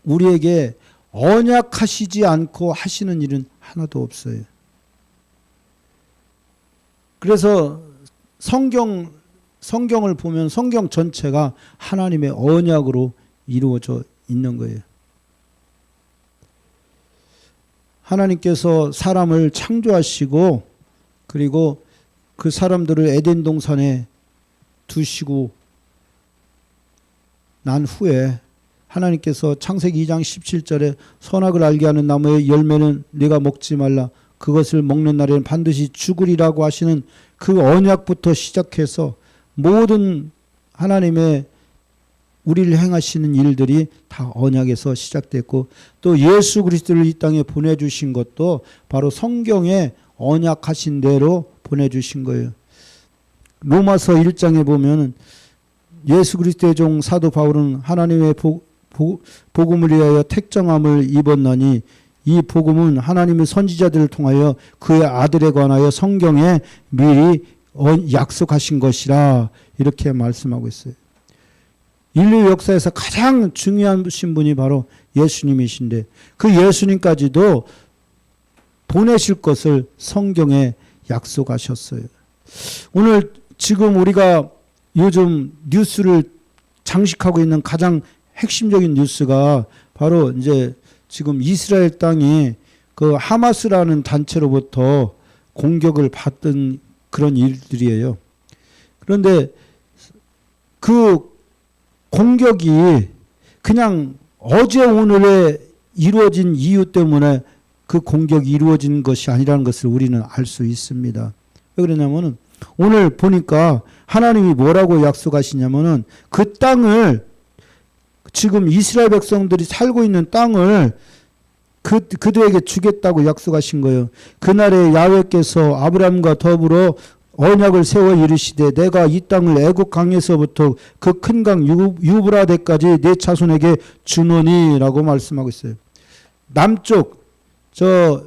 우리에게 언약하시지 않고 하시는 일은 하나도 없어요. 그래서 성경을 보면 성경 전체가 하나님의 언약으로 이루어져 있는 거예요. 하나님께서 사람을 창조하시고 그리고 그 사람들을 에덴 동산에 두시고 난 후에 하나님께서 창세기 2장 17절에 선악을 알게 하는 나무의 열매는 네가 먹지 말라. 그것을 먹는 날에는 반드시 죽으리라고 하시는 그 언약부터 시작해서 모든 하나님의 우리를 행하시는 일들이 다 언약에서 시작됐고 또 예수 그리스도를 이 땅에 보내주신 것도 바로 성경에 언약하신 대로 보내주신 거예요. 로마서 1장에 보면 예수 그리스도의 종 사도 바울은 하나님의 복음을 위하여 택정함을 입었나니 이 복음은 하나님의 선지자들을 통하여 그의 아들에 관하여 성경에 미리 약속하신 것이라 이렇게 말씀하고 있어요. 인류 역사에서 가장 중요하신 분이 바로 예수님이신데 그 예수님까지도 보내실 것을 성경에 약속하셨어요. 오늘 지금 우리가 요즘 뉴스를 장식하고 있는 가장 핵심적인 뉴스가 바로 이제 지금 이스라엘 땅이 그 하마스라는 단체로부터 공격을 받던 그런 일들이에요. 그런데 그 공격이 그냥 어제 오늘에 이루어진 이유 때문에 그 공격이 이루어진 것이 아니라는 것을 우리는 알 수 있습니다. 왜 그러냐면은 오늘 보니까 하나님이 뭐라고 약속하시냐면은 그 땅을 지금 이스라엘 백성들이 살고 있는 땅을 그들에게 주겠다고 약속하신 거예요. 그날에 야훼께서 아브라함과 더불어 언약을 세워 이르시되 내가 이 땅을 애굽 강에서부터 그 큰 강 유브라데까지 내 자손에게 주노니라고 말씀하고 있어요. 남쪽 저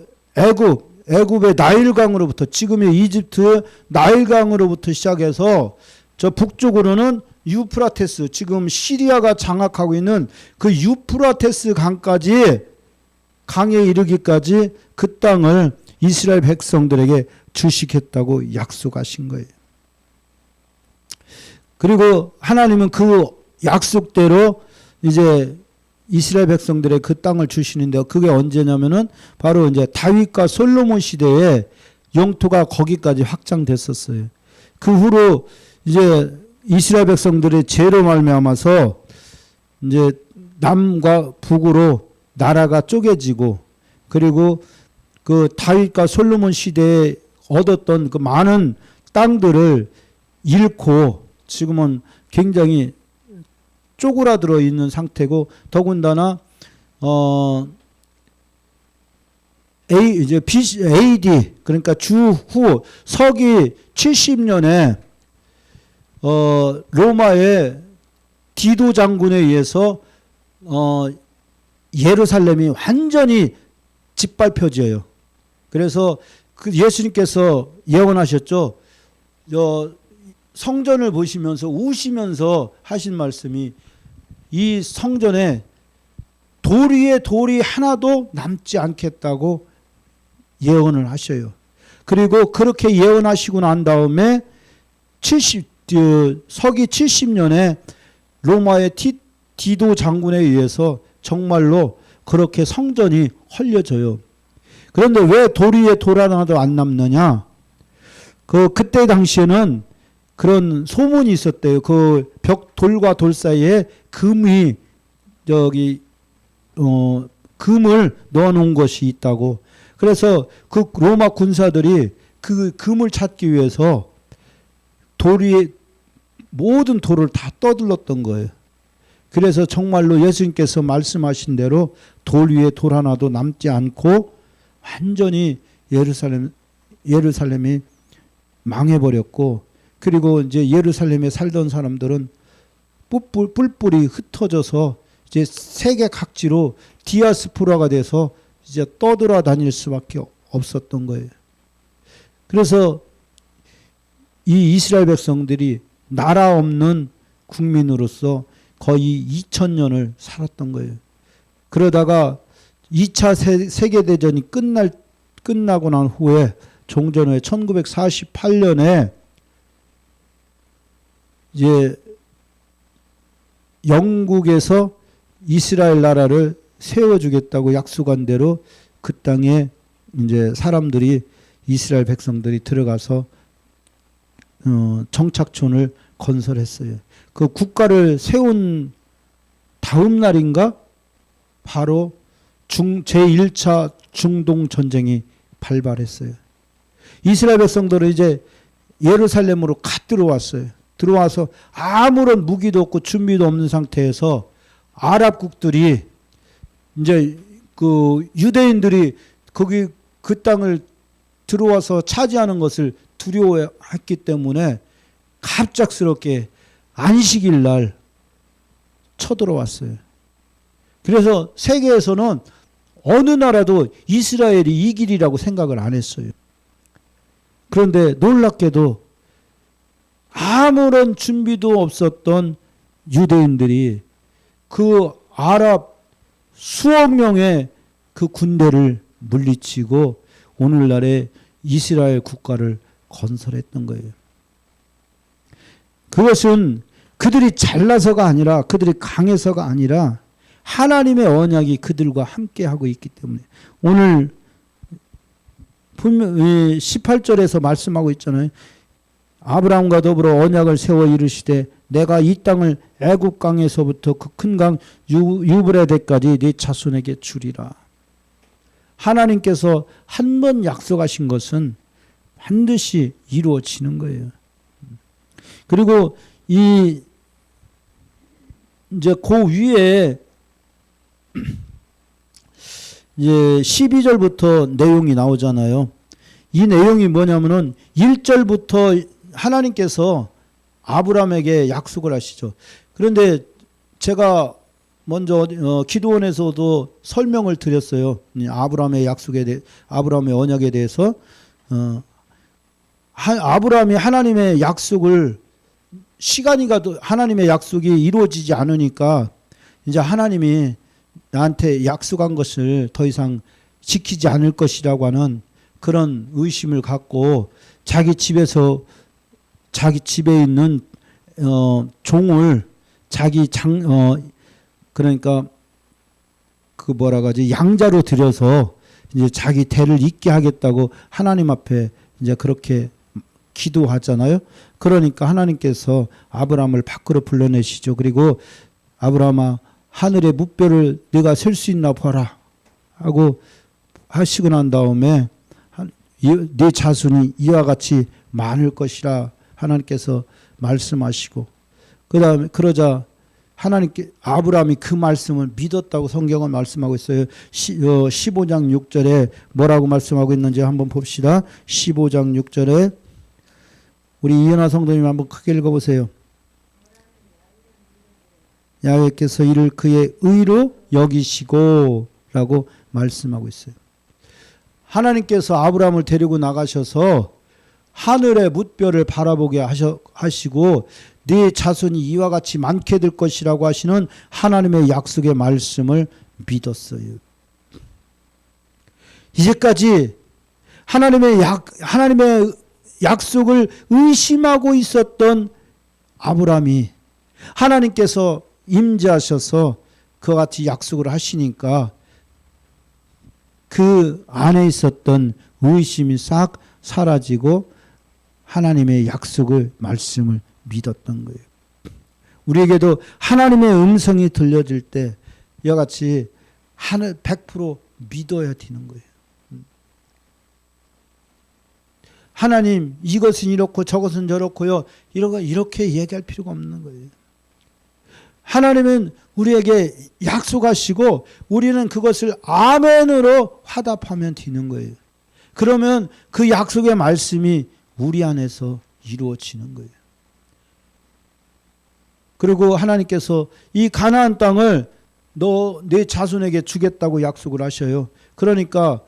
애굽의 나일강으로부터 지금의 이집트 나일강으로부터 시작해서 저 북쪽으로는 유프라테스 지금 시리아가 장악하고 있는 그 유프라테스 강까지 강에 이르기까지 그 땅을 이스라엘 백성들에게 주시겠다고 약속하신 거예요. 그리고 하나님은 그 약속대로 이제 이스라엘 백성들의 그 땅을 주시는데 그게 언제냐면은 바로 이제 다윗과 솔로몬 시대에 영토가 거기까지 확장됐었어요. 그 후로 이제 이스라엘 백성들의 죄로 말미암아서 이제 남과 북으로 나라가 쪼개지고 그리고 그 다윗과 솔로몬 시대에 얻었던 그 많은 땅들을 잃고 지금은 굉장히 쪼그라들어 있는 상태고 더군다나 AD 그러니까 주후 서기 70년에 로마의 디도 장군에 의해서 예루살렘이 완전히 짓밟혀져요. 그래서 그 예수님께서 예언하셨죠. 성전을 보시면서 우시면서 하신 말씀이 이 성전에 돌 위에 돌이 하나도 남지 않겠다고 예언을 하셔요. 그리고 그렇게 예언하시고 난 다음에 서기 70년에 로마의 디도 장군에 의해서 정말로 그렇게 성전이 헐려져요. 그런데 왜 돌 위에 돌 하나도 안 남느냐? 그때 당시에는 그런 소문이 있었대요. 그 돌과 돌 사이에 금을 넣어 놓은 것이 있다고. 그래서 그 로마 군사들이 그 금을 찾기 위해서 돌 위에 모든 돌을 다 떠들렀던 거예요. 그래서 정말로 예수님께서 말씀하신 대로 돌 위에 돌 하나도 남지 않고 완전히 예루살렘이 망해버렸고 그리고 이제 예루살렘에 살던 사람들은 뿔뿔이 흩어져서 이제 세계 각지로 디아스포라가 돼서 이제 떠돌아다닐 수밖에 없었던 거예요. 그래서 이 이스라엘 백성들이 나라 없는 국민으로서 거의 2000년을 살았던 거예요. 그러다가 2차 세계대전이 끝나고 난 후에 종전 후에 1948년에 이제 영국에서 이스라엘 나라를 세워주겠다고 약속한 대로 그 땅에 이제 사람들이 이스라엘 백성들이 들어가서 정착촌을 건설했어요. 그 국가를 세운 다음 날인가 바로 제1차 중동 전쟁이 발발했어요. 이스라엘 백성들은 이제 예루살렘으로 갓 들어왔어요. 들어와서 아무런 무기도 없고 준비도 없는 상태에서 아랍국들이 이제 그 유대인들이 거기 그 땅을 들어와서 차지하는 것을 두려워했기 때문에 갑작스럽게 안식일 날 쳐들어왔어요. 그래서 세계에서는 어느 나라도 이스라엘이 이길이라고 생각을 안 했어요. 그런데 놀랍게도 아무런 준비도 없었던 유대인들이 그 아랍 수억 명의 그 군대를 물리치고 오늘날의 이스라엘 국가를 건설했던 거예요. 그것은 그들이 잘나서가 아니라 그들이 강해서가 아니라 하나님의 언약이 그들과 함께하고 있기 때문에 오늘 18절에서 말씀하고 있잖아요. 아브라함과 더불어 언약을 세워 이르시되 내가 이 땅을 애굽 강에서부터 그 큰 강 유브라데까지 네 자손에게 주리라. 하나님께서 한 번 약속하신 것은 반드시 이루어지는 거예요. 그리고 이제 그 위에 이제 12절부터 내용이 나오잖아요. 이 내용이 뭐냐면은 1절부터 하나님께서 아브라함에게 약속을 하시죠. 그런데 제가 먼저 기도원에서도 설명을 드렸어요. 아브라함의 약속에 아브라함의 언약에 대해서 아브라함이 하나님의 약속을 시간이 가도 하나님의 약속이 이루어지지 않으니까 이제 하나님이 나한테 약속한 것을 더 이상 지키지 않을 것이라고 하는 그런 의심을 갖고 자기 집에 있는 종을 자기 그러니까 그 뭐라 가지 양자로 들여서 이제 자기 대를 잇게 하겠다고 하나님 앞에 이제 그렇게 기도하잖아요. 그러니까 하나님께서 아브라함을 밖으로 불러내시죠. 그리고 아브라함아 하늘의 뭇별을 네가 셀 수 있나 보라 하고 하시고 난 다음에 네 자손이 이와 같이 많을 것이라 하나님께서 말씀하시고 그 다음에 그러자 하나님께 아브라함이 그 말씀을 믿었다고 성경은 말씀하고 있어요. 15장 6절에 뭐라고 말씀하고 있는지 한번 봅시다. 15장 6절에 우리 이현아 성도님 한번 크게 읽어보세요. 야훼께서 이를 그의 의로 여기시고 라고 말씀하고 있어요. 하나님께서 아브라함을 데리고 나가셔서 하늘의 뭇별을 바라보게 하시고 네 자손이 이와 같이 많게 될 것이라고 하시는 하나님의 약속의 말씀을 믿었어요. 이제까지 하나님의 약속을 의심하고 있었던 아브라함이 하나님께서 임재하셔서 그와 같이 약속을 하시니까 그 안에 있었던 의심이 싹 사라지고 하나님의 약속을 말씀을 믿었던 거예요. 우리에게도 하나님의 음성이 들려질 때 이와 같이 100% 믿어야 되는 거예요. 하나님 이것은 이렇고 저것은 저렇고요. 이렇게 얘기할 필요가 없는 거예요. 하나님은 우리에게 약속하시고 우리는 그것을 아멘으로 화답하면 되는 거예요. 그러면 그 약속의 말씀이 우리 안에서 이루어지는 거예요. 그리고 하나님께서 이 가나안 땅을 내 자손에게 주겠다고 약속을 하셔요. 그러니까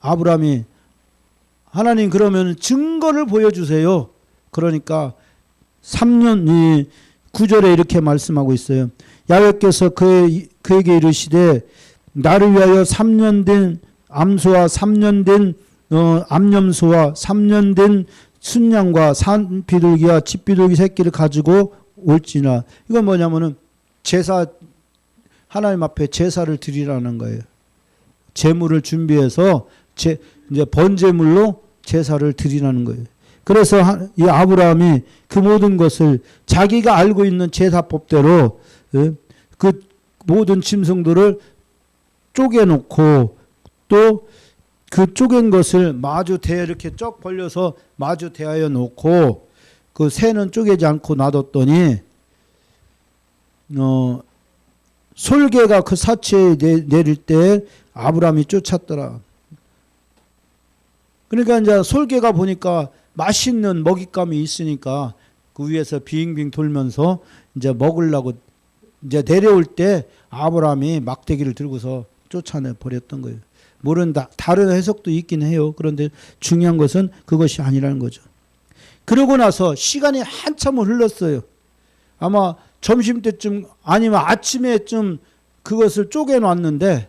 아브라함이 하나님 그러면 증거를 보여주세요. 그러니까 3년 9절에 이렇게 말씀하고 있어요. 야훼께서 그에게 이르시되 나를 위하여 3년 된 암소와 3년 된 암염소와 3년 된 순양과 산비둘기와 집비둘기 새끼를 가지고 올지나. 이건 뭐냐면은 제사, 하나님 앞에 제사를 드리라는 거예요. 제물을 준비해서 이제 번제물로 제사를 드리라는 거예요. 그래서 이 아브라함이 그 모든 것을 자기가 알고 있는 제사법대로 그 모든 짐승들을 쪼개놓고 또 그 쪼갠 것을 마주 대 이렇게 쩍 벌려서 마주 대하여 놓고 그 새는 쪼개지 않고 놔뒀더니 솔개가 그 사체에 내릴 때 아브라함이 쫓았더라. 그러니까 이제 솔개가 보니까 맛있는 먹잇감이 있으니까 그 위에서 빙빙 돌면서 이제 먹으려고 이제 내려올 때 아브라함이 막대기를 들고서 쫓아내 버렸던 거예요. 물론 다른 해석도 있긴 해요. 그런데 중요한 것은 그것이 아니라는 거죠. 그러고 나서 시간이 한참을 흘렀어요. 아마 점심때쯤 아니면 아침에쯤 그것을 쪼개놨는데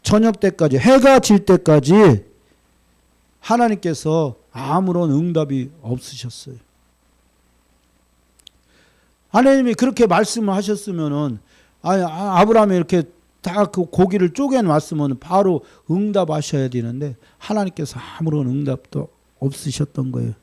저녁 때까지, 해가 질 때까지 하나님께서 아무런 응답이 없으셨어요. 하나님이 그렇게 말씀을 하셨으면은, 아브라함이 이렇게 다 그 고기를 쪼개놨으면 바로 응답하셔야 되는데 하나님께서 아무런 응답도 없으셨던 거예요.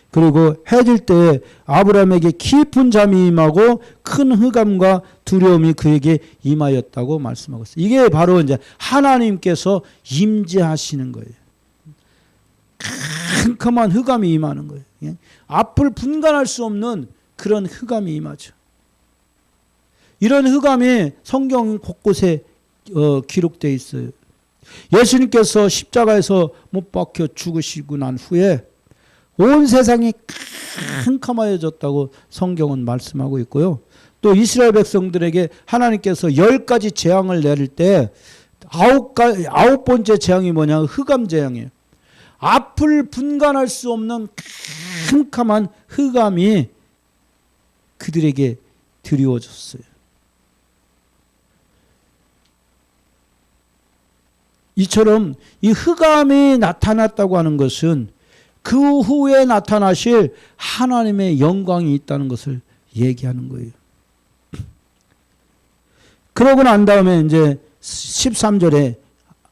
그리고 해질 때 아브라함에게 깊은 잠이 임하고 큰 흑암과 두려움이 그에게 임하였다고 말씀하고 있어요. 이게 바로 이제 하나님께서 임재하시는 거예요. 캄캄한 흑암이 임하는 거예요. 앞을 분간할 수 없는 그런 흑암이 임하죠. 이런 흑암이 성경 곳곳에 기록되어 있어요. 예수님께서 십자가에서 못 박혀 죽으시고 난 후에 온 세상이 캄캄하여졌다고 성경은 말씀하고 있고요. 또 이스라엘 백성들에게 하나님께서 10가지 재앙을 내릴 때 아홉 번째 재앙이 뭐냐? 흑암 재앙이에요. 앞을 분간할 수 없는 캄캄한 흑암이 그들에게 드리워졌어요. 이처럼 이 흑암이 나타났다고 하는 것은 그 후에 나타나실 하나님의 영광이 있다는 것을 얘기하는 거예요. 그러고 난 다음에 이제 13절에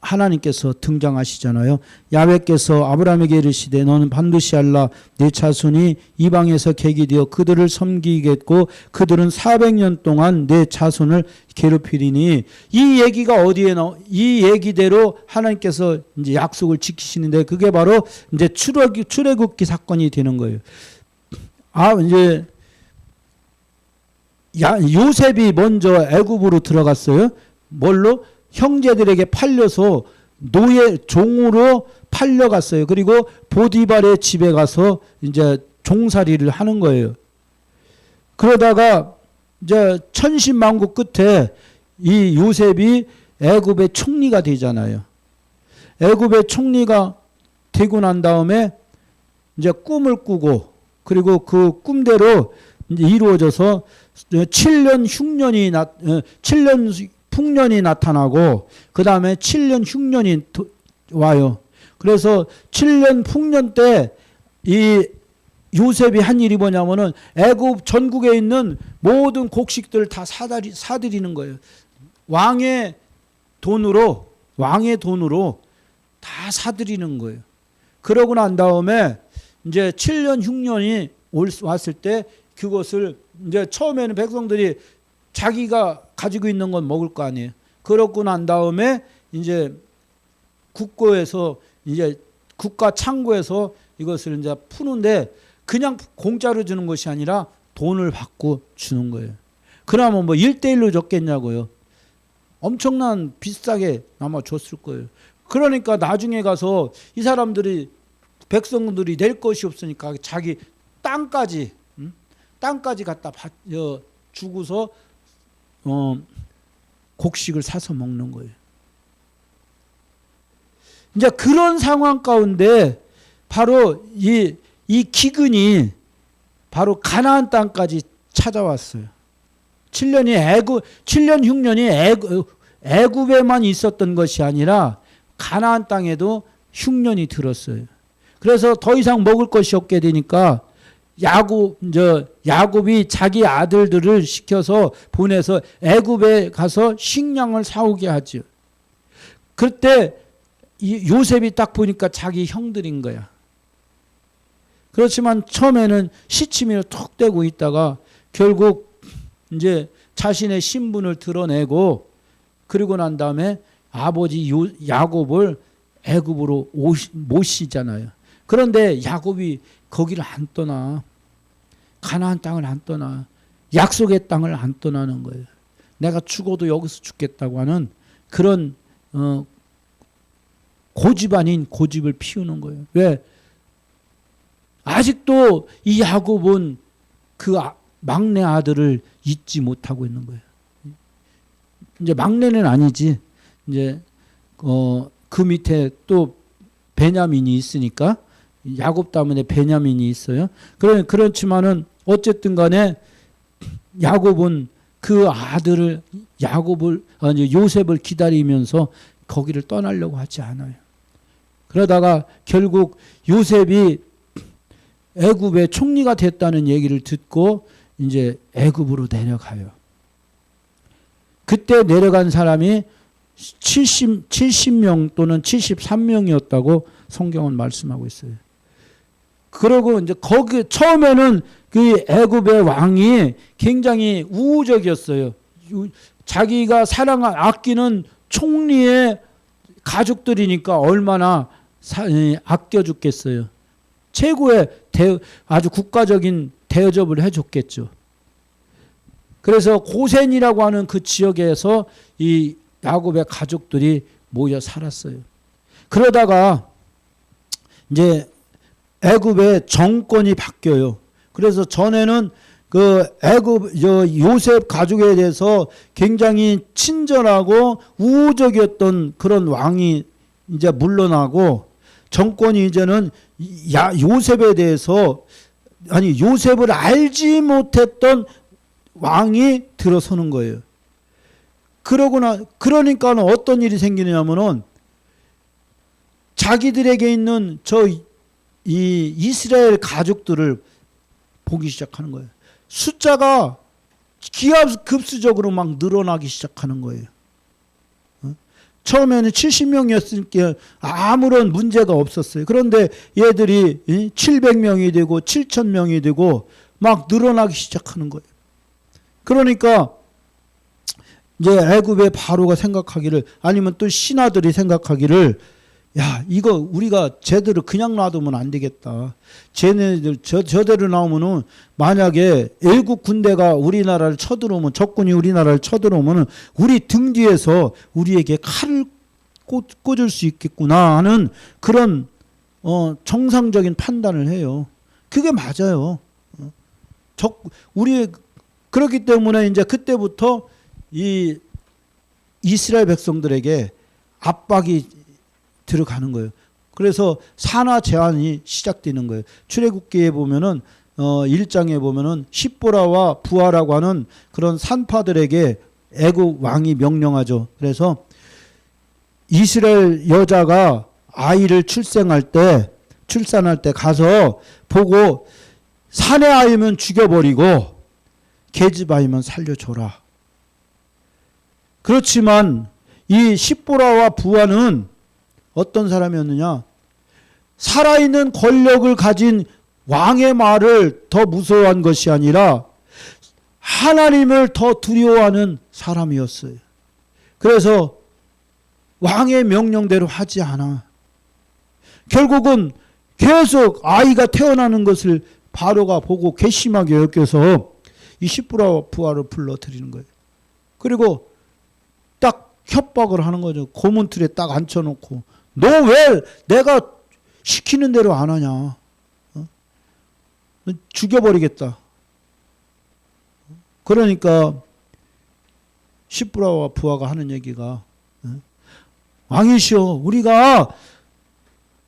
하나님께서 등장하시잖아요. 야훼께서 아브라함에게 이르시되 너는 반드시 알라 네 자손이 이방에서 객이 되어 그들을 섬기겠고 그들은 400년 동안 네 자손을 괴롭히리니. 이 얘기가 어디에 이 얘기대로 하나님께서 이제 약속을 지키시는데 그게 바로 이제 출애굽기 사건이 되는 거예요. 이제 요셉이 먼저 애굽으로 들어갔어요. 뭘로? 형제들에게 팔려서 노예 종으로 팔려갔어요. 그리고 보디발의 집에 가서 이제 종살이를 하는 거예요. 그러다가 이제 천신만고 끝에 이 요셉이 애굽의 총리가 되잖아요. 애굽의 총리가 되고 난 다음에 이제 꿈을 꾸고 그리고 그 꿈대로 이제 이루어져서 7년 풍년이 나타나고 그 다음에 7년 흉년이 와요. 그래서 7년 풍년 때 이 요셉이 한 일이 뭐냐면은 애굽 전국에 있는 모든 곡식들 다 사들이는 거예요. 왕의 돈으로 다 사들이는 거예요. 그러고 난 다음에 이제 7년 흉년이 왔을 때 그것을 이제 처음에는 백성들이 자기가 가지고 있는 건 먹을 거 아니에요. 그러고 난 다음에 이제 국고에서 이제 국가 창고에서 이것을 이제 푸는데 그냥 공짜로 주는 것이 아니라 돈을 받고 주는 거예요. 그러면 뭐 1대1로 줬겠냐고요. 엄청난 비싸게 아마 줬을 거예요. 그러니까 나중에 가서 이 사람들이 백성들이 낼 것이 없으니까 자기 땅까지 갖다 주고서 곡식을 사서 먹는 거예요. 이제 그런 상황 가운데 바로 이 기근이 바로 가나안 땅까지 찾아왔어요. 7년 흉년이 애굽에만 있었던 것이 아니라 가나안 땅에도 흉년이 들었어요. 그래서 더 이상 먹을 것이 없게 되니까 야곱이 자기 아들들을 시켜서 보내서 애굽에 가서 식량을 사오게 하죠. 그때 요셉이 딱 보니까 자기 형들인 거야. 그렇지만 처음에는 시치미를 툭 대고 있다가 결국 이제 자신의 신분을 드러내고 그리고 난 다음에 아버지 야곱을 애굽으로 모시잖아요. 그런데 야곱이 거기를 안 떠나. 가나안 땅을 안 떠나. 약속의 땅을 안 떠나는 거예요. 내가 죽어도 여기서 죽겠다고 하는 그런 고집 아닌 고집을 피우는 거예요. 왜? 아직도 이 야곱은 그 막내 아들을 잊지 못하고 있는 거예요. 이제 막내는 아니지. 이제 그 밑에 또 베냐민이 있으니까 야곱 다음에 베냐민이 있어요. 그렇지만은 어쨌든 간에 야곱은 그 아들을 요셉을 기다리면서 거기를 떠나려고 하지 않아요. 그러다가 결국 요셉이 애굽의 총리가 됐다는 얘기를 듣고 이제 애굽으로 내려가요. 그때 내려간 사람이 70명 또는 73명이었다고 성경은 말씀하고 있어요. 그리고 이제 거기 처음에는 그 애굽의 왕이 굉장히 우호적이었어요. 자기가 아끼는 총리의 가족들이니까 얼마나 아껴 줬겠어요. 최고의 아주 국가적인 대접을 해줬겠죠. 그래서 고센이라고 하는 그 지역에서 이 야곱의 가족들이 모여 살았어요. 그러다가 이제 애굽의 정권이 바뀌어요. 그래서 전에는 그 애굽 요셉 가족에 대해서 굉장히 친절하고 우호적이었던 그런 왕이 이제 물러나고 정권이 이제는 요셉에 대해서 요셉을 알지 못했던 왕이 들어서는 거예요. 그러니까 어떤 일이 생기냐면은 자기들에게 있는 이 이스라엘 가족들을 보기 시작하는 거예요. 숫자가 기하급수적으로 막 늘어나기 시작하는 거예요. 처음에는 70명이었으니까 아무런 문제가 없었어요. 그런데 얘들이 700명이 되고 7,000명이 되고 막 늘어나기 시작하는 거예요. 그러니까 이제 애굽의 바로가 생각하기를, 아니면 또 신하들이 생각하기를, 야, 이거 우리가 쟤들을 그냥 놔두면 안 되겠다. 쟤네들 저대로 나오면은 만약에 애국 군대가 우리나라를 쳐들어오면, 적군이 우리나라를 쳐들어오면은 우리 등 뒤에서 우리에게 칼을 꽂을 수 있겠구나 하는 그런 정상적인 판단을 해요. 그게 맞아요. 그렇기 때문에 이제 그때부터 이 이스라엘 백성들에게 압박이 들어가는 거예요. 그래서 산하 제한이 시작되는 거예요. 출애굽기에 보면은 1장에 보면은 십보라와 부하라고 하는 그런 산파들에게 애굽 왕이 명령하죠. 그래서 이스라엘 여자가 아이를 출산할 때 가서 보고 산의 아이면 죽여버리고 계집 아이면 살려줘라. 그렇지만 이 십보라와 부하는 어떤 사람이었느냐? 살아있는 권력을 가진 왕의 말을 더 무서워한 것이 아니라 하나님을 더 두려워하는 사람이었어요. 그래서 왕의 명령대로 하지 않아. 결국은 계속 아이가 태어나는 것을 바로가 보고 괘씸하게 여겨서 이 십보라와 부하를 불러들이는 거예요. 그리고 딱 협박을 하는 거죠. 고문틀에 딱 앉혀놓고, 너 왜 내가 시키는 대로 안 하냐? 죽여버리겠다. 그러니까 십보라와 부하가 하는 얘기가, 왕이시여, 우리가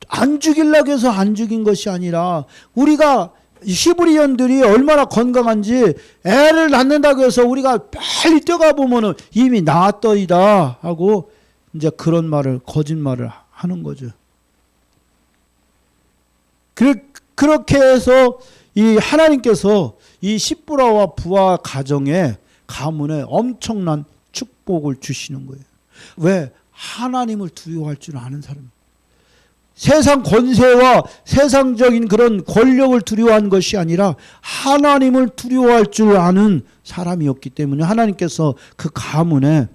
안 죽이려고 해서 안 죽인 것이 아니라 우리가 히브리인들이 얼마나 건강한지 애를 낳는다고 해서 우리가 빨리 뛰어가 보면은 이미 낳았더이다 하고 이제 그런 말을 거짓말을 하는 거죠. 그렇게 해서 이 하나님께서 이 시브라와 부하 가정에 가문에 엄청난 축복을 주시는 거예요. 왜? 하나님을 두려워할 줄 아는 사람. 세상 권세와 세상적인 그런 권력을 두려워한 것이 아니라 하나님을 두려워할 줄 아는 사람이었기 때문에 하나님께서 그 가문에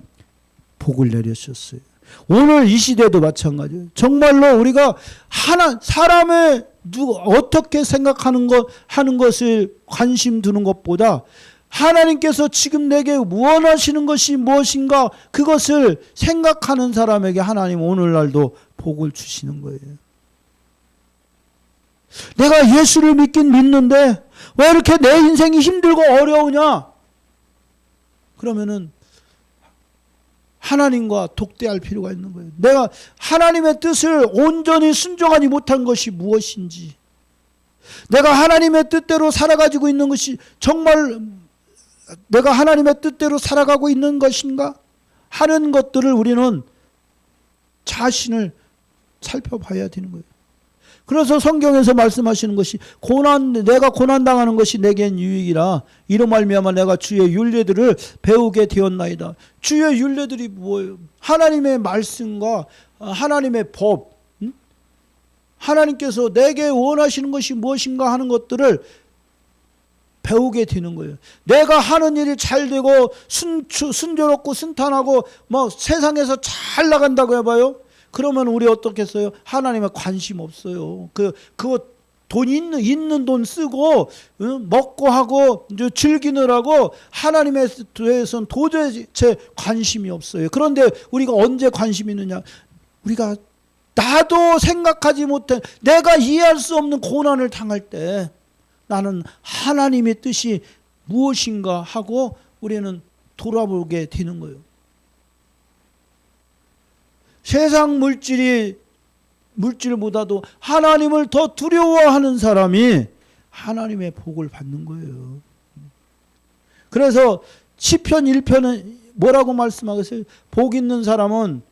복을 내리셨어요. 오늘 이 시대도 마찬가지예요. 정말로 우리가 사람의 어떻게 생각하는 하는 것을 관심 두는 것보다 하나님께서 지금 내게 원하시는 것이 무엇인가 그것을 생각하는 사람에게 하나님 오늘날도 복을 주시는 거예요. 내가 예수를 믿긴 믿는데 왜 이렇게 내 인생이 힘들고 어려우냐? 그러면은 하나님과 독대할 필요가 있는 거예요. 내가 하나님의 뜻을 온전히 순종하지 못한 것이 무엇인지, 내가 하나님의 뜻대로 살아가지고 있는 것이 정말 내가 하나님의 뜻대로 살아가고 있는 것인가 하는 것들을 우리는 자신을 살펴봐야 되는 거예요. 그래서 성경에서 말씀하시는 것이 내가 고난당하는 것이 내겐 유익이라 이로 말미암아 내가 주의 율례들을 배우게 되었나이다. 주의 율례들이 뭐예요? 하나님의 말씀과 하나님의 법, 하나님께서 내게 원하시는 것이 무엇인가 하는 것들을 배우게 되는 거예요. 내가 하는 일이 잘 되고 순조롭고 순탄하고 뭐 세상에서 잘 나간다고 해봐요. 그러면 우리 어떻게 했어요? 하나님에 관심 없어요. 그거 돈 있는 돈 쓰고 먹고 하고 즐기느라고 하나님에 대해서는 도대체 관심이 없어요. 그런데 우리가 언제 관심이 있느냐? 우리가 나도 생각하지 못한 내가 이해할 수 없는 고난을 당할 때 나는 하나님의 뜻이 무엇인가 하고 우리는 돌아보게 되는 거예요. 세상 물질보다도 하나님을 더 두려워하는 사람이 하나님의 복을 받는 거예요. 그래서 시편 1편은 뭐라고 말씀하겠어요? 복 있는 사람은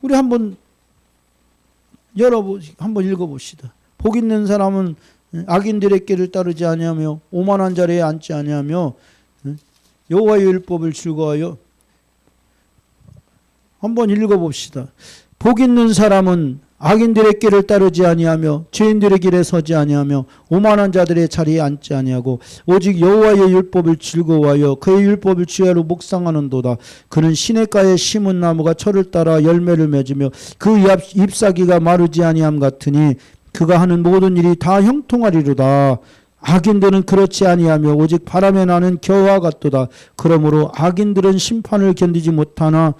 우리 한번 한번 읽어봅시다. 복 있는 사람은 악인들의 길을 따르지 아니하며 오만한 자리에 앉지 아니하며 여호와의 율법을 즐거워하여. 한번 읽어봅시다. 복 있는 사람은 악인들의 길을 따르지 아니하며 죄인들의 길에 서지 아니하며 오만한 자들의 자리에 앉지 아니하고 오직 여호와의 율법을 즐거워하여 그의 율법을 주야로 묵상하는도다. 그는 시냇가에 심은 나무가 철을 따라 열매를 맺으며 그 잎사귀가 마르지 아니함 같으니 그가 하는 모든 일이 다 형통하리로다. 악인들은 그렇지 아니하며 오직 바람에 나는 겨와 같도다. 그러므로 악인들은 심판을 견디지 못하나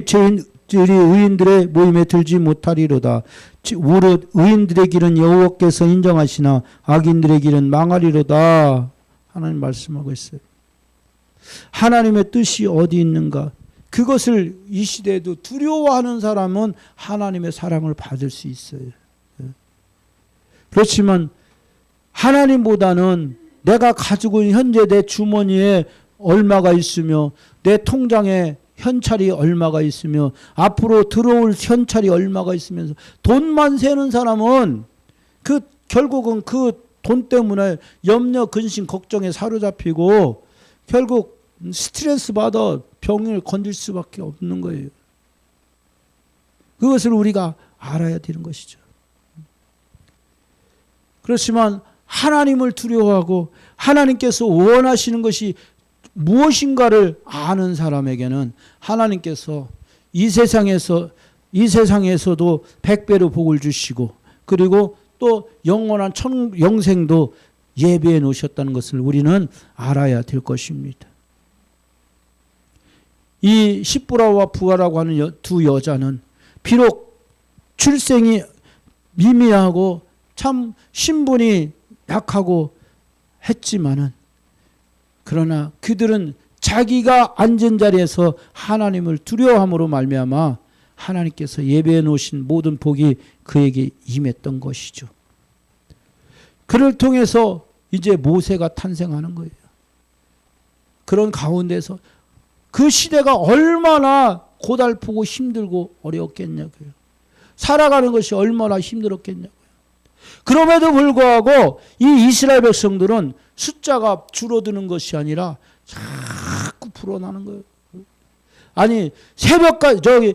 죄인들이 의인들의 모임에 들지 못하리로다. 오롯 의인들의 길은 여호와께서 인정하시나 악인들의 길은 망하리로다. 하나님 말씀하고 있어요. 하나님의 뜻이 어디 있는가? 그것을 이 시대에도 두려워하는 사람은 하나님의 사랑을 받을 수 있어요. 그렇지만 하나님보다는 내가 가지고 있는 현재 내 주머니에 얼마가 있으며 내 통장에 현찰이 얼마가 있으며 앞으로 들어올 현찰이 얼마가 있으면서 돈만 세는 사람은 결국은 그 돈 때문에 염려, 근심, 걱정에 사로잡히고 결국 스트레스 받아 병을 건질 수밖에 없는 거예요. 그것을 우리가 알아야 되는 것이죠. 그렇지만 하나님을 두려워하고 하나님께서 원하시는 것이 무엇인가를 아는 사람에게는 하나님께서 이 세상에서도 100배로 복을 주시고 그리고 또 영원한 영생도 예비해 놓으셨다는 것을 우리는 알아야 될 것입니다. 이 시브라와 부하라고 하는 두 여자는 비록 출생이 미미하고 참 신분이 약하고 했지만은 그러나 그들은 자기가 앉은 자리에서 하나님을 두려워함으로 말미암아 하나님께서 예배해 놓으신 모든 복이 그에게 임했던 것이죠. 그를 통해서 이제 모세가 탄생하는 거예요. 그런 가운데서 그 시대가 얼마나 고달프고 힘들고 어려웠겠냐고요. 살아가는 것이 얼마나 힘들었겠냐고요. 그럼에도 불구하고 이 이스라엘 백성들은 숫자가 줄어드는 것이 아니라 자꾸 불어나는 거예요. 아니 새벽까지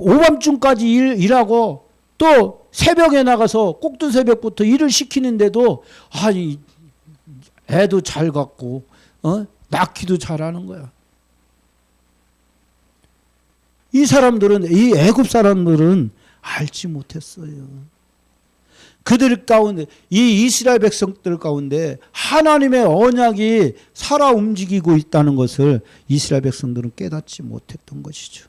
오밤중까지 일하고 또 새벽에 나가서 꼭두 새벽부터 일을 시키는데도 아니 애도 잘 갖고 낳기도 잘하는 거야. 이 사람들은 이 애굽 사람들은 알지 못했어요. 그들 가운데 이 이스라엘 백성들 가운데 하나님의 언약이 살아 움직이고 있다는 것을 이스라엘 백성들은 깨닫지 못했던 것이죠.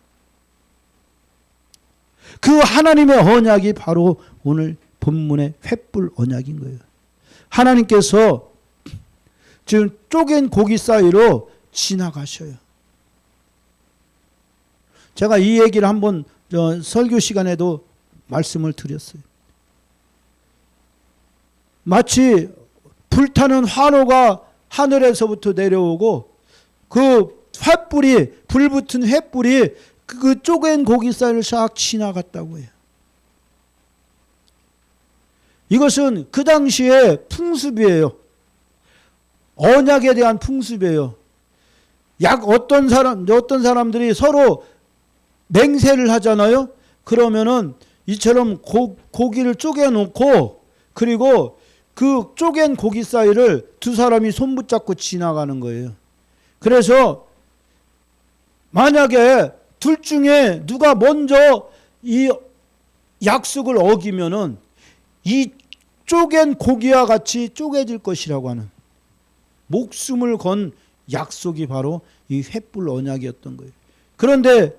그 하나님의 언약이 바로 오늘 본문의 횃불 언약인 거예요. 하나님께서 지금 쪼갠 고기 사이로 지나가셔요. 제가 이 얘기를 한번 설교 시간에도 말씀을 드렸어요. 마치 불타는 환호가 하늘에서부터 내려오고 그 횃불이 불 붙은 횃불이 그 쪼갠 고기 사이를 싹 지나갔다고 해요. 이것은 그 당시의 풍습이에요. 언약에 대한 풍습이에요. 어떤 사람들이 서로 맹세를 하잖아요. 그러면은 이처럼 고기를 쪼개 놓고 그리고 그 쪼갠 고기 사이를 두 사람이 손붙잡고 지나가는 거예요. 그래서 만약에 둘 중에 누가 먼저 이 약속을 어기면은 이 쪼갠 고기와 같이 쪼개질 것이라고 하는 목숨을 건 약속이 바로 이 횃불 언약이었던 거예요. 그런데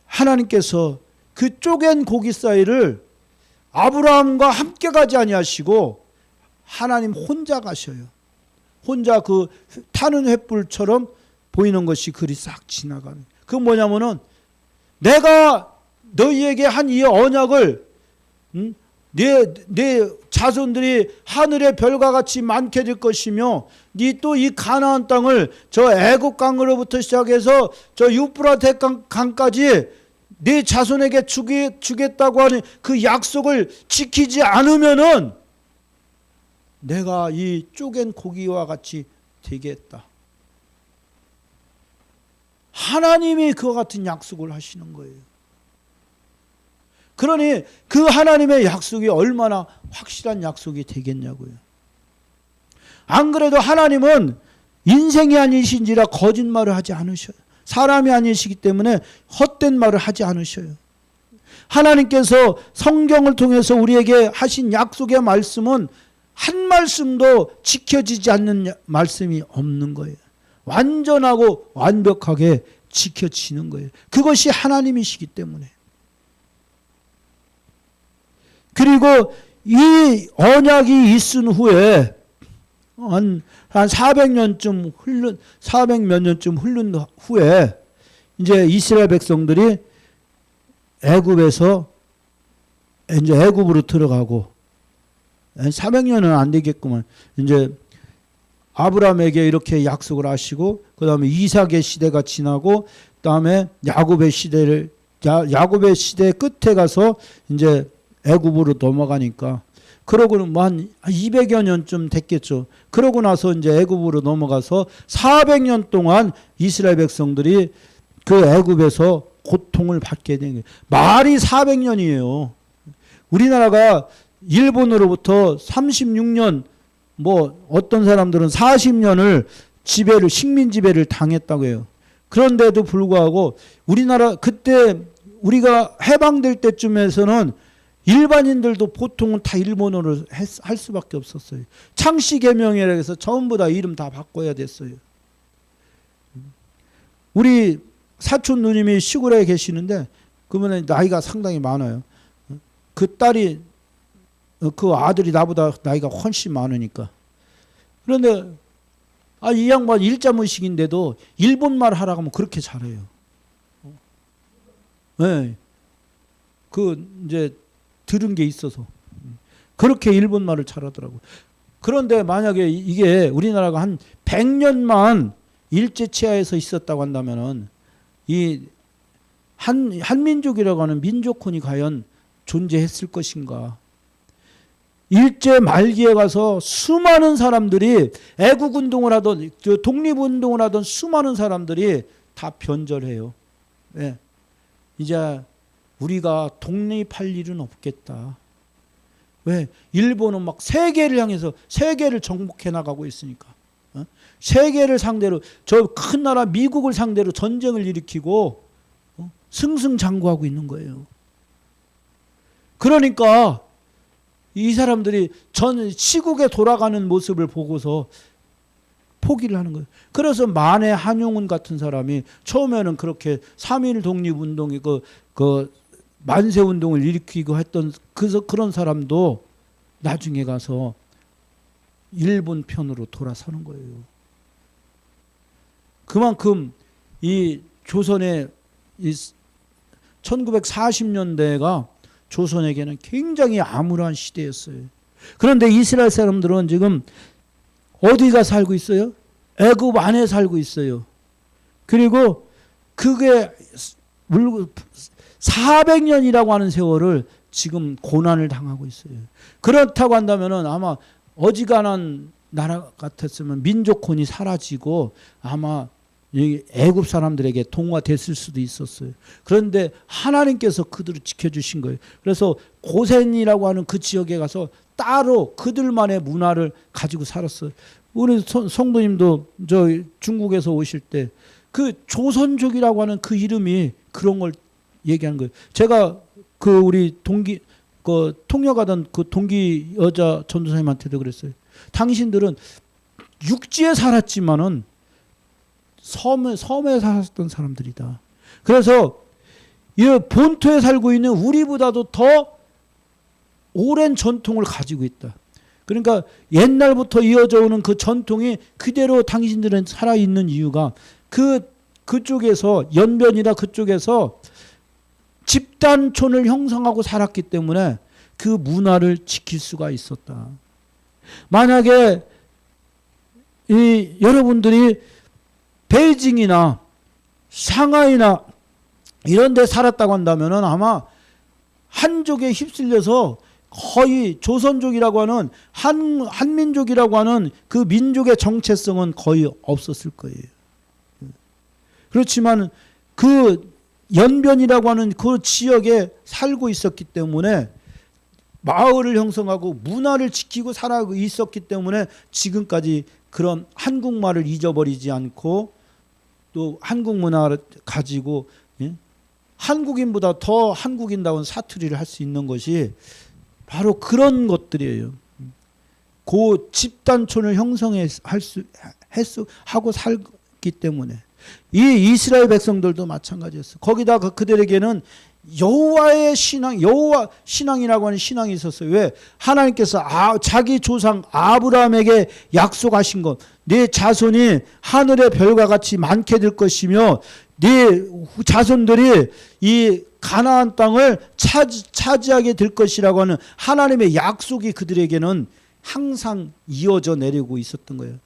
하나님께서 그 쪼갠 고기 사이를 아브라함과 함께 가지 아니하시고 하나님 혼자 가셔요. 혼자 그 타는 횃불처럼 보이는 것이 그리 싹 지나가는. 그건 뭐냐면은 내가 너희에게 한 이 언약을 네 자손들이 하늘의 별과 같이 많게 될 것이며 네 또 이 가나안 땅을 저 애굽 강으로부터 시작해서 저 유프라테 강까지 네 자손에게 주겠다고 하는 그 약속을 지키지 않으면은 내가 이 쪼갠 고기와 같이 되겠다. 하나님이 그와 같은 약속을 하시는 거예요. 그러니 그 하나님의 약속이 얼마나 확실한 약속이 되겠냐고요. 안 그래도 하나님은 인생이 아니신지라 거짓말을 하지 않으셔요. 사람이 아니시기 때문에 헛된 말을 하지 않으셔요. 하나님께서 성경을 통해서 우리에게 하신 약속의 말씀은 한 말씀도 지켜지지 않는 말씀이 없는 거예요. 완전하고 완벽하게 지켜지는 거예요. 그것이 하나님이시기 때문에. 그리고 이 언약이 있은 후에 한 400년쯤 흐른 후에 이제 이스라엘 백성들이 애굽에서 이제 애굽으로 들어가고 400년은 안 되겠구만. 이제 아브라함에게 이렇게 약속을 하시고 그다음에 이삭의 시대가 지나고 그다음에 야곱의 시대 끝에 가서 이제 애굽으로 넘어가니까 그러고는 뭐 한 200여 년쯤 됐겠죠. 그러고 나서 이제 애굽으로 넘어가서 400년 동안 이스라엘 백성들이 그 애굽에서 고통을 받게 된 거예요. 말이 400년이에요. 우리나라가 일본으로부터 36년 뭐 어떤 사람들은 40년을 식민 지배를 당했다고 해요. 그런데도 불구하고 우리나라 그때 우리가 해방될 때쯤에서는 일반인들도 보통은 다 일본어를 할 수밖에 없었어요. 창씨개명이라 해서 전부 다 이름 다 바꿔야 됐어요. 우리 사촌 누님이 시골에 계시는데 그분은 나이가 상당히 많아요. 그 딸이 그 아들이 나보다 나이가 훨씬 많으니까. 그런데 이 양반 일자무식인데도 일본말 하라고 하면 그렇게 잘해요. 네. 그 이제 들은 게 있어서 그렇게 일본말을 잘하더라고요. 그런데 만약에 이게 우리나라가 한 100년만 일제치하에서 있었다고 한다면은 이 한민족이라고 하는 민족혼이 과연 존재했을 것인가? 일제 말기에 가서 수많은 사람들이 애국운동을 하던 독립운동을 하던 수많은 사람들이 다 변절해요. 네. 이제 우리가 독립할 일은 없겠다. 왜? 일본은 막 세계를 향해서 세계를 정복해 나가고 있으니까. 세계를 상대로 저 큰 나라 미국을 상대로 전쟁을 일으키고 승승장구하고 있는 거예요. 그러니까 이 사람들이 전 시국에 돌아가는 모습을 보고서 포기를 하는 거예요. 그래서 만해 한용운 같은 사람이 처음에는 그렇게 3.1 독립운동이 그 만세운동을 일으키고 했던 그런 사람도 나중에 가서 일본 편으로 돌아서는 거예요. 그만큼 이 조선의 이 1940년대가 조선에게는 굉장히 암울한 시대였어요. 그런데 이스라엘 사람들은 지금 어디가 살고 있어요? 애굽 안에 살고 있어요. 그리고 그게 400년이라고 하는 세월을 지금 고난을 당하고 있어요. 그렇다고 한다면은 아마 어지간한 나라 같았으면 민족혼이 사라지고 아마 애굽 사람들에게 동화됐을 수도 있었어요. 그런데 하나님께서 그들을 지켜주신 거예요. 그래서 고센이라고 하는 그 지역에 가서 따로 그들만의 문화를 가지고 살았어요. 우리 성도님도 저 중국에서 오실 때 그 조선족이라고 하는 그 이름이 그런 걸 얘기하는 거예요. 제가 그 우리 동기 통역하던 그 동기 여자 전도사님한테도 그랬어요. 당신들은 육지에 살았지만은 섬에 살았던 사람들이다. 그래서 이 본토에 살고 있는 우리보다도 더 오랜 전통을 가지고 있다. 그러니까 옛날부터 이어져 오는 그 전통이 그대로 당신들은 살아있는 이유가 그쪽에서 연변이나 그쪽에서 집단촌을 형성하고 살았기 때문에 그 문화를 지킬 수가 있었다. 만약에 여러분들이 베이징이나 상하이나 이런 데 살았다고 한다면은 아마 한족에 휩쓸려서 거의 조선족이라고 하는 한민족이라고 하는 그 민족의 정체성은 거의 없었을 거예요. 그렇지만 그 연변이라고 하는 그 지역에 살고 있었기 때문에 마을을 형성하고 문화를 지키고 살아가고 있었기 때문에 지금까지 그런 한국말을 잊어버리지 않고 또 한국 문화를 가지고 한국인보다 더 한국인다운 사투리를 할 수 있는 것이 바로 그런 것들이에요. 그 집단촌을 하고 살기 때문에 이 이스라엘 백성들도 마찬가지였어요. 거기다 그들에게는 여호와의 여호와 신앙이라고 하는 신앙이 있었어요. 왜? 하나님께서 자기 조상 아브라함에게 약속하신 것, 네 자손이 하늘의 별과 같이 많게 될 것이며 네 자손들이 이 가나안 땅을 차지하게 될 것이라고 하는 하나님의 약속이 그들에게는 항상 이어져 내리고 있었던 거예요.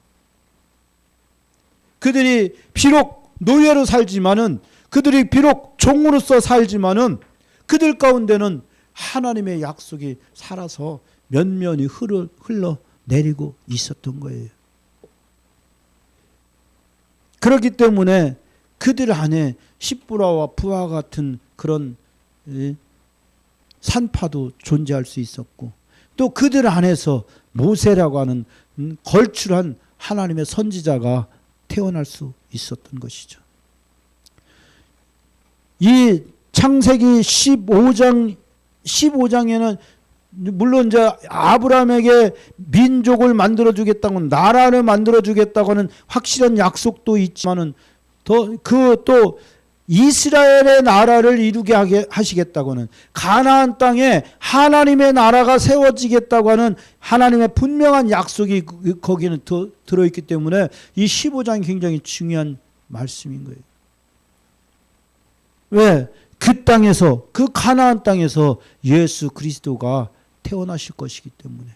그들이 비록 노예로 살지만은, 그들이 비록 종으로서 살지만은 그들 가운데는 하나님의 약속이 살아서 면면이 흘러내리고 있었던 거예요. 그렇기 때문에 그들 안에 십부라와 부하 같은 그런 산파도 존재할 수 있었고, 또 그들 안에서 모세라고 하는 걸출한 하나님의 선지자가 태어날 수 있었던 것이죠. 이 창세기 15장에는 물론 이제 아브라함에게 민족을 만들어 주겠다고, 나라를 만들어 주겠다고 하는 확실한 약속도 있지만은 또 이스라엘의 나라를 이루게 하시겠다고는, 가나안 땅에 하나님의 나라가 세워지겠다고 하는 하나님의 분명한 약속이 거기는 들어있기 때문에 이 15장이 굉장히 중요한 말씀인 거예요. 왜? 그 땅에서, 그 가나안 땅에서 예수 그리스도가 태어나실 것이기 때문에.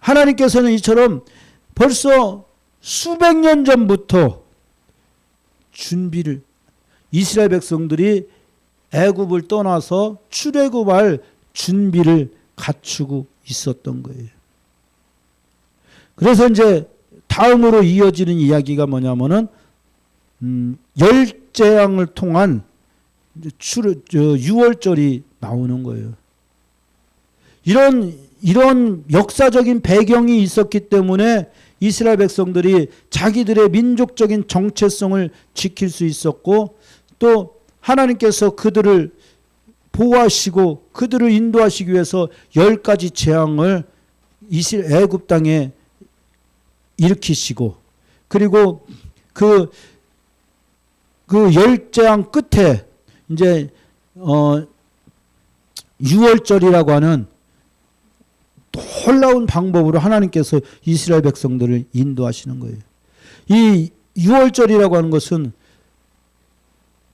하나님께서는 이처럼 벌써 수백 년 전부터 준비를, 이스라엘 백성들이 애굽을 떠나서 출애굽할 준비를 갖추고 있었던 거예요. 그래서 이제 다음으로 이어지는 이야기가 뭐냐면은 열 재앙을 통한 유월절이 나오는 거예요. 이런 역사적인 배경이 있었기 때문에 이스라엘 백성들이 자기들의 민족적인 정체성을 지킬 수 있었고, 또 하나님께서 그들을 보호하시고 그들을 인도하시기 위해서 10가지 재앙을 애굽 땅에 일으키시고, 그리고 그 10재앙 끝에 이제 유월절이라고 하는 놀라운 방법으로 하나님께서 이스라엘 백성들을 인도하시는 거예요. 이 유월절이라고 하는 것은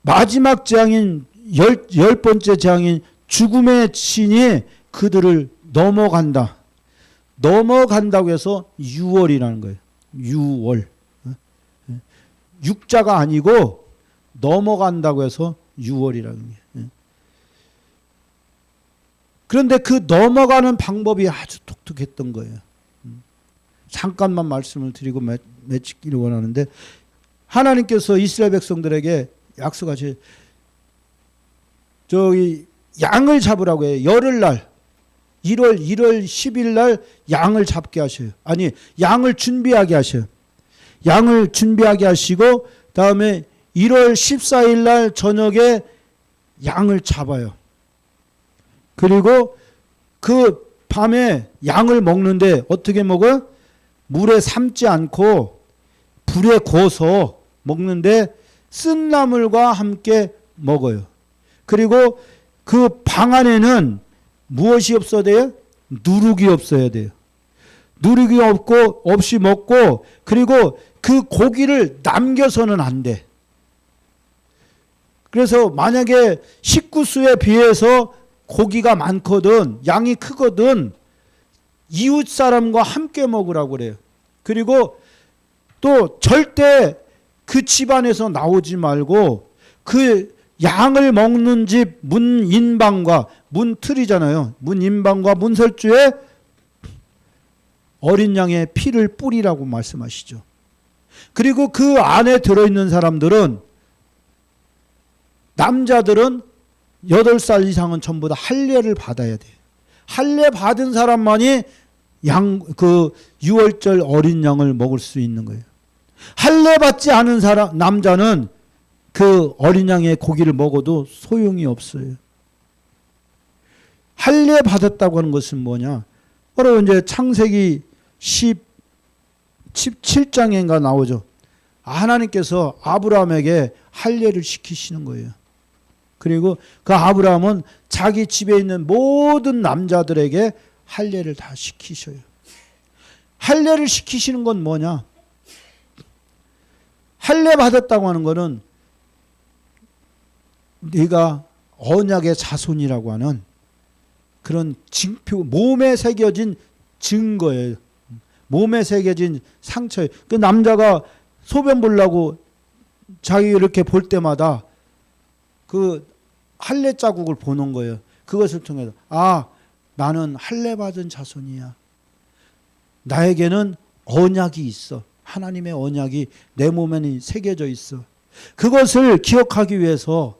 마지막 재앙인 열 번째 재앙인 죽음의 신이 그들을 넘어간다고 해서 유월이라는 거예요. 유월. 육자가 아니고 넘어간다고 해서 유월이라는 거예요. 그런데 그 넘어가는 방법이 아주 독특했던 거예요. 잠깐만 말씀을 드리고 맺기를 원하는데, 하나님께서 이스라엘 백성들에게 약속하신 양을 잡으라고 해요. 열흘날 1월 10일 날 양을 잡게 하셔요. 아니, 양을 준비하게 하셔요. 양을 준비하게 하시고 다음에 1월 14일 날 저녁에 양을 잡아요. 그리고 그 밤에 양을 먹는데 어떻게 먹어요? 물에 삶지 않고 불에 구워서 먹는데 쓴나물과 함께 먹어요. 그리고 그 방 안에는 무엇이 없어야 돼요? 누룩이 없어야 돼요. 누룩이 없이 먹고, 그리고 그 고기를 남겨서는 안 돼. 그래서 만약에 식구수에 비해서 고기가 많거든, 양이 크거든, 이웃 사람과 함께 먹으라고 그래요. 그리고 또 절대 그 집안에서 나오지 말고 그 양을 먹는 집 문인방과 문틀이잖아요. 문인방과 문설주에 어린 양의 피를 뿌리라고 말씀하시죠. 그리고 그 안에 들어있는 사람들은, 남자들은 8살 이상은 전부 다 할례를 받아야 돼요. 할례 받은 사람만이 유월절 어린 양을 먹을 수 있는 거예요. 할례 받지 않은 남자는 그 어린 양의 고기를 먹어도 소용이 없어요. 할례 받았다고 하는 것은 뭐냐? 바로 이제 창세기 17장인가 나오죠. 하나님께서 아브라함에게 할례를 시키시는 거예요. 그리고 그 아브라함은 자기 집에 있는 모든 남자들에게 할례를 다 시키셔요. 할례를 시키시는 건 뭐냐? 할례 받았다고 하는 것은 네가 언약의 자손이라고 하는 그런 징표, 몸에 새겨진 증거예요. 몸에 새겨진 상처예요. 그 남자가 소변 보려고 자기 이렇게 볼 때마다 그 할례 자국을 보는 거예요. 그것을 통해서 나는 할례 받은 자손이야. 나에게는 언약이 있어. 하나님의 언약이 내 몸에는 새겨져 있어. 그것을 기억하기 위해서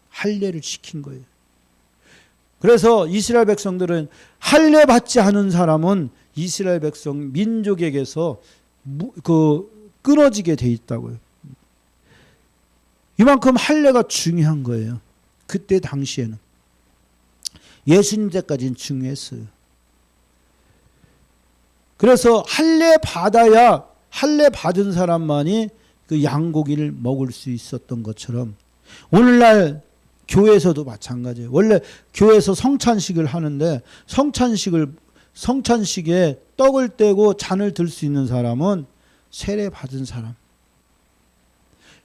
할례를 시킨 거예요. 그래서 이스라엘 백성들은 할례 받지 않은 사람은 이스라엘 백성 민족에게서 끊어지게 돼 있다고요. 이만큼 할례가 중요한 거예요. 그때 당시에는. 예수님 때까지는 중요했어요. 그래서 할례 받은 사람만이 그 양고기를 먹을 수 있었던 것처럼 오늘날 교회에서도 마찬가지예요. 원래 교회에서 성찬식을 하는데 성찬식에 떡을 떼고 잔을 들 수 있는 사람은 세례 받은 사람.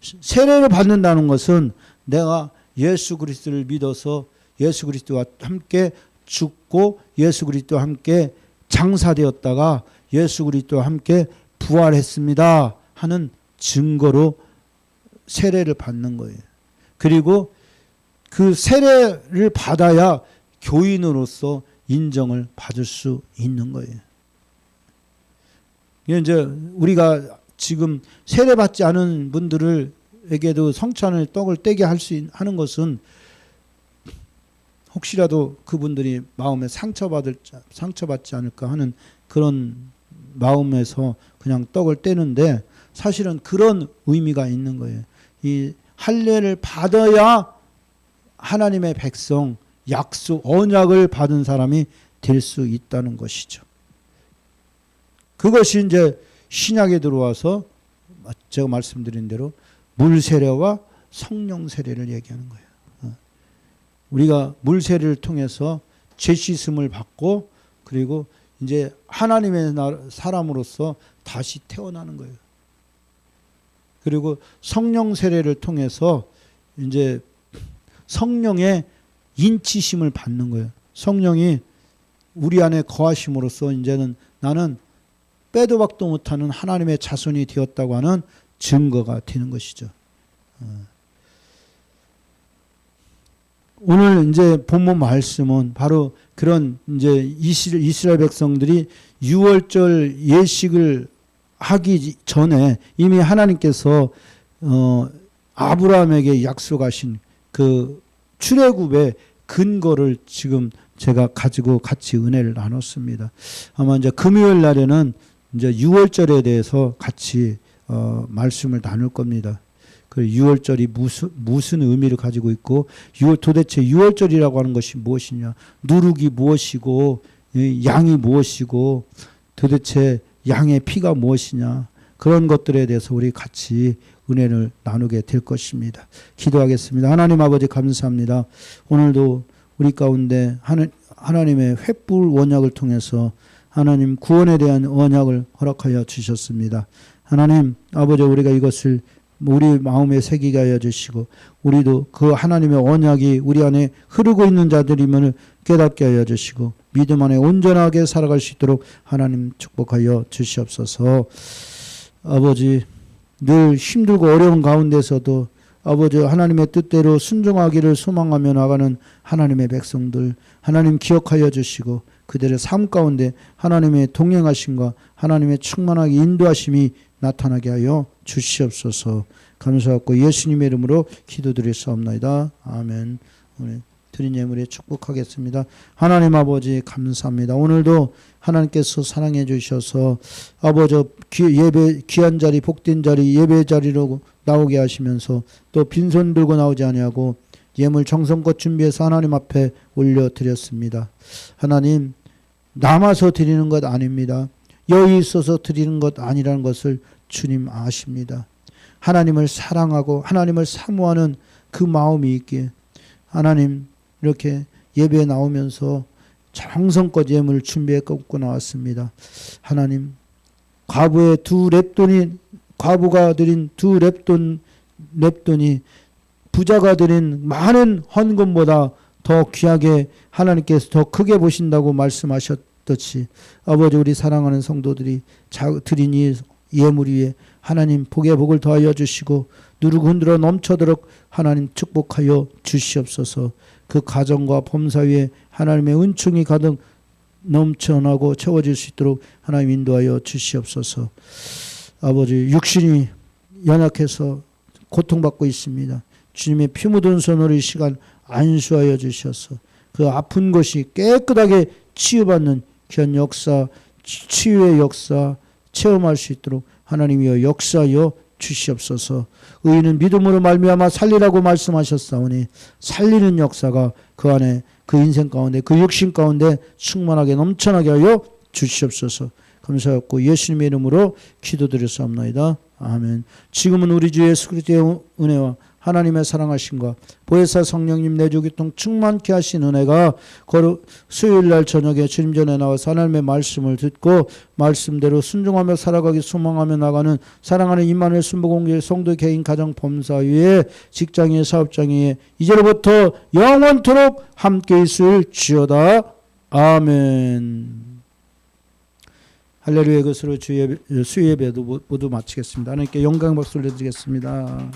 세례를 받는다는 것은 내가 예수 그리스도를 믿어서 예수 그리스도와 함께 죽고 예수 그리스도와 함께 장사되었다가 예수 그리스도와 함께 부활했습니다 하는 증거로 세례를 받는 거예요. 그리고 그 세례를 받아야 교인으로서 인정을 받을 수 있는 거예요. 이제 우리가 지금 세례받지 않은 분들에게도 성찬을 떡을 떼게 하는 것은 혹시라도 그분들이 마음에 상처받지 않을까 하는 그런 마음에서 그냥 떡을 떼는데 사실은 그런 의미가 있는 거예요. 이 할례를 받아야 하나님의 백성, 약속, 언약을 받은 사람이 될 수 있다는 것이죠. 그것이 이제 신약에 들어와서 제가 말씀드린 대로 물 세례와 성령 세례를 얘기하는 거예요. 우리가 물 세례를 통해서 죄 씻음을 받고 그리고 이제 하나님의 사람으로서 다시 태어나는 거예요. 그리고 성령 세례를 통해서 이제 성령의 인치심을 받는 거예요. 성령이 우리 안에 거하심으로써 이제는 나는 빼도 박도 못하는 하나님의 자손이 되었다고 하는 증거가 되는 것이죠. 오늘 이제 본문 말씀은 바로 그런 이제 이스라엘 백성들이 유월절 예식을 하기 전에 이미 하나님께서 아브라함에게 약속하신 그 출애굽의 근거를 지금 제가 가지고 같이 은혜를 나눴습니다. 아마 이제 금요일 날에는 이제 유월절에 대해서 같이 말씀을 나눌 겁니다. 그 유월절이 무슨 의미를 가지고 있고 도대체 유월절이라고 하는 것이 무엇이냐, 누룩이 무엇이고 양이 무엇이고 도대체 양의 피가 무엇이냐, 그런 것들에 대해서 우리 같이 은혜를 나누게 될 것입니다. 기도하겠습니다. 하나님 아버지 감사합니다. 오늘도 우리 가운데 하나님의 횃불 언약을 통해서 하나님 구원에 대한 언약을 허락하여 주셨습니다. 하나님 아버지, 우리가 이것을 우리 마음에 새기게 하여 주시고 우리도 그 하나님의 언약이 우리 안에 흐르고 있는 자들임을 깨닫게 하여 주시고 믿음 안에 온전하게 살아갈 수 있도록 하나님 축복하여 주시옵소서. 아버지, 늘 힘들고 어려운 가운데서도 아버지 하나님의 뜻대로 순종하기를 소망하며 나가는 하나님의 백성들 하나님 기억하여 주시고 그들의 삶 가운데 하나님의 동행하심과 하나님의 충만하게 인도하심이 나타나게 하여 주시옵소서. 감사하고 예수님의 이름으로 기도드리사옵나이다. 아멘. 오늘 드린 예물에 축복하겠습니다. 하나님 아버지 감사합니다. 오늘도 하나님께서 사랑해 주셔서 아버지 귀한 자리 복된 자리 예배 자리로 나오게 하시면서 또 빈손 들고 나오지 아니하고 예물 정성껏 준비해서 하나님 앞에 올려드렸습니다. 하나님, 남아서 드리는 것 아닙니다. 여유 있어서 드리는 것 아니라는 것을 주님 아십니다. 하나님을 사랑하고 하나님을 사모하는 그 마음이 있기에 하나님 이렇게 예배에 나오면서 정성껏 예물을 준비해 갖고 나왔습니다. 하나님, 과부가 드린 두 렙돈이 부자가 드린 많은 헌금보다 더 귀하게 하나님께서 더 크게 보신다고 말씀하셨듯이 아버지, 우리 사랑하는 성도들이 드린 이 예물 위에 하나님 복의 복을 더하여 주시고 누르고 흔들어 넘쳐도록 하나님 축복하여 주시옵소서. 그 가정과 범사 위에 하나님의 은총이 가득 넘쳐나고 채워질 수 있도록 하나님 인도하여 주시옵소서. 아버지, 육신이 연약해서 고통받고 있습니다. 주님의 피 묻은 손으로 이 시간 안수하여 주셔서 그 아픈 것이 깨끗하게 치유받는 귀한 역사, 치유의 역사 체험할 수 있도록 하나님이여 역사하여 주시옵소서. 의인은 믿음으로 말미암아 살리라고 말씀하셨사오니 살리는 역사가 그 안에 그 인생 가운데 그 육신 가운데 충만하게 넘쳐나게 하여 주시옵소서. 감사하고 예수님의 이름으로 기도드렸사옵나이다. 아멘. 지금은 우리 주 예수 그리스도의 은혜와 하나님의 사랑하심과 보혜사 성령님 내주교통 충만케 하신 은혜가 수요일날 저녁에 주님 전에 나와서 하나님의 말씀을 듣고 말씀대로 순종하며 살아가기 소망하며 나가는 사랑하는 임마누엘 순복음교회 성도 개인 가정 범사 위에 직장의 사업장에 이제로부터 영원토록 함께 있을 지어다. 아멘. 할렐루야. 것으로 주의 수예배도 모두 마치겠습니다. 하나님께 영광 박수를 드리겠습니다.